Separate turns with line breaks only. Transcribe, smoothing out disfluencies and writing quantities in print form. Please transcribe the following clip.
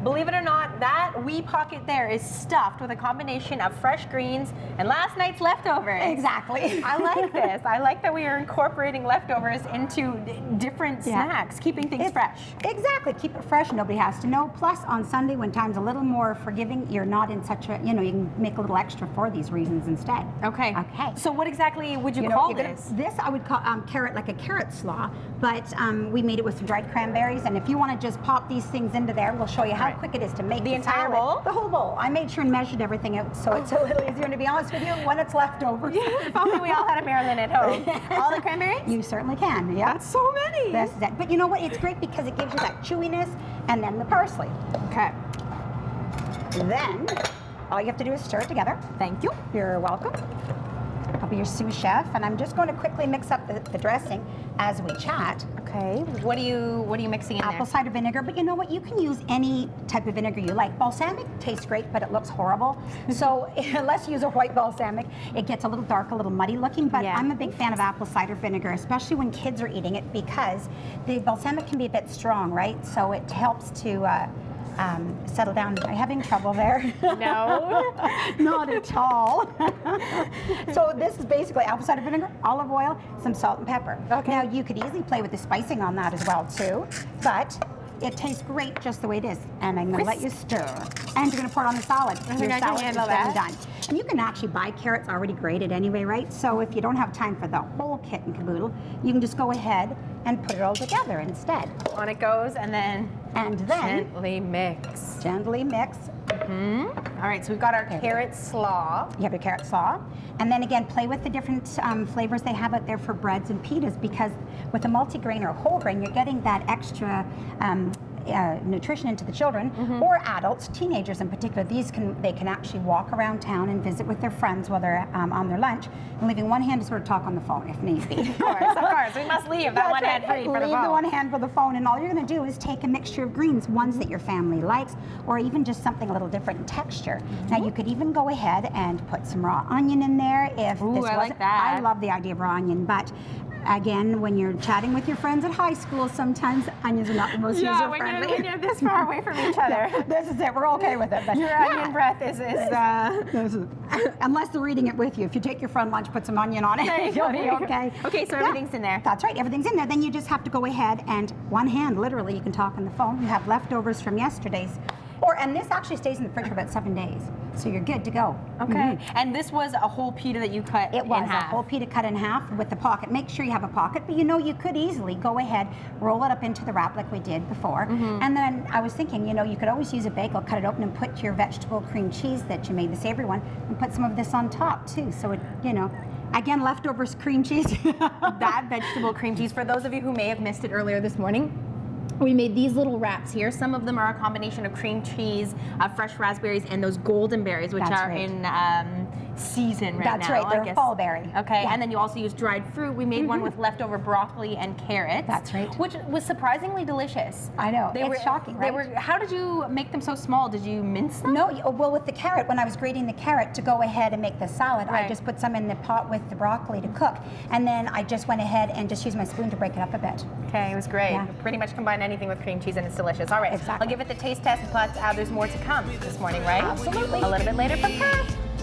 Believe it or not, that wee pocket there is stuffed with a combination of fresh greens and last night's leftovers.
Exactly.
I like this. I like that we are incorporating leftovers into different snacks, keeping things fresh.
Exactly. Keep it fresh. Nobody has to know. Plus, on Sunday, when time's a little more forgiving, you're not in such a, you can make a little extra for these reasons instead.
Okay.
Okay.
So what exactly would you call this?
This I would call carrot, like a carrot slaw, but we made it with some dried cranberries, and if you want to just pop these things into there, we'll show you how quick it is to make
the entire
salad.
bowl?
The whole bowl. I made sure and measured everything out, so it's a little easier, to be honest with you, when it's left over.
If only we all had a Marilyn at home. All the cranberries?
You certainly can, yeah.
That's so many.
This is it. But you know what? It's great because it gives you that chewiness, and then the parsley.
Okay.
Then, all you have to do is stir it together.
Thank you.
You're welcome. I'll be your sous chef, and I'm just going to quickly mix up the dressing as we chat.
Okay. What are you mixing in
Apple cider vinegar, but you know what? You can use any type of vinegar you like. Balsamic tastes great, but it looks horrible. So unless you use a white balsamic, it gets a little dark, a little muddy looking, but I'm a big fan of apple cider vinegar, especially when kids are eating it, because the balsamic can be a bit strong, right? So it helps to settle down. Am I having trouble there?
No.
Not at all. So this is basically apple cider vinegar, olive oil, some salt and pepper. Okay. Now you could easily play with the spicing on that as well too, but it tastes great just the way it is. And I'm going to let you stir. And you're going to pour it on the salad. Your salad is done. And you can actually buy carrots already grated anyway, right? So if you don't have time for the whole kit and caboodle, you can just go ahead and put it all together instead.
On it goes, and then gently mix.
Gently mix.
All right, so we've got our carrot slaw.
You have your carrot slaw. And then again, play with the different flavors they have out there for breads and pitas, because with a multigrain or whole grain, you're getting that extra nutrition into the children or adults, teenagers in particular. They can actually walk around town and visit with their friends while they're on their lunch, and leaving one hand to sort of talk on the phone if need be.
Of course, we must leave that one hand free for the phone.
Leave the one hand for the phone, and all you're going to do is take a mixture of greens, ones that your family likes, or even just something a little different in texture. Now you could even go ahead and put some raw onion in there if this wasn't.
I like that.
I love the idea of raw onion, but again, when you're chatting with your friends at high school, sometimes onions are not the most user-friendly.
When you're this far away from each other.
This is it. We're okay with it. But
your onion breath is
unless they're eating it with you. If you take your friend lunch, put some onion on it, you'll be okay.
Okay, so everything's in there.
That's right. Everything's in there. Then you just have to go ahead and one hand, literally, you can talk on the phone. You have leftovers from yesterday's. And this actually stays in the fridge for about 7 days. So you're good to go.
Okay. And this was a whole pita that you cut in half.
It was a whole pita cut in half with the pocket. Make sure you have a pocket, but you could easily go ahead, roll it up into the wrap like we did before. And then I was thinking, you could always use a bagel, cut it open and put your vegetable cream cheese that you made, the savory one, and put some of this on top too. So it, again, leftovers cream cheese.
That vegetable cream cheese, for those of you who may have missed it earlier this morning, we made these little wraps here. Some of them are a combination of cream cheese, fresh raspberries, and those golden berries, which are in season right now.
That's right, they're fall berry.
Okay, and then you also use dried fruit. We made one with leftover broccoli and carrots.
That's right.
Which was surprisingly delicious.
I know, it's shocking, right?
How did you make them so small? Did you mince them?
No, well, with the carrot, when I was grating the carrot to go ahead and make the salad, I just put some in the pot with the broccoli to cook. And then I just went ahead and just used my spoon to break it up a bit.
Okay, it was great. Yeah. Pretty much combine anything with cream cheese and it's delicious. All right, I'll give it the taste test, but there's more to come this morning, right?
Absolutely.
A little bit later from Perth.